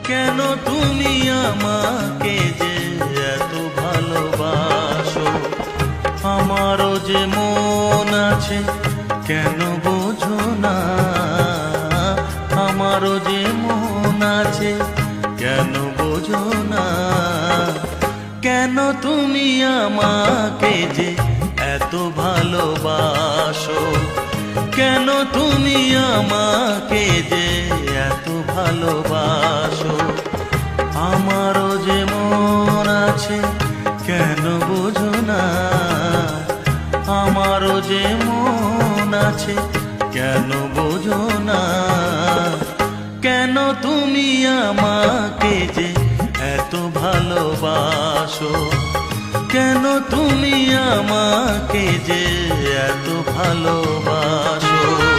কেন তুমি আমাকে যে এত ভালোবাসো? আমারও যে মন আছে, কেন বোঝো না? আমারও যে মন আছে, কেন বোঝো না? কেন তুমি আমাকে যে এত ভালোবাসো? কেন তুমি আমাকে যে এত ভালোবাসো? আমারও যে মন আছে, কেন বোঝো না? আমারও যে মন আছে, কেন বোঝো না? কেন তুমি আমাকে যে এত ভালোবাসো? কেন তুমি আমাকে যে এত ভালোবাসো?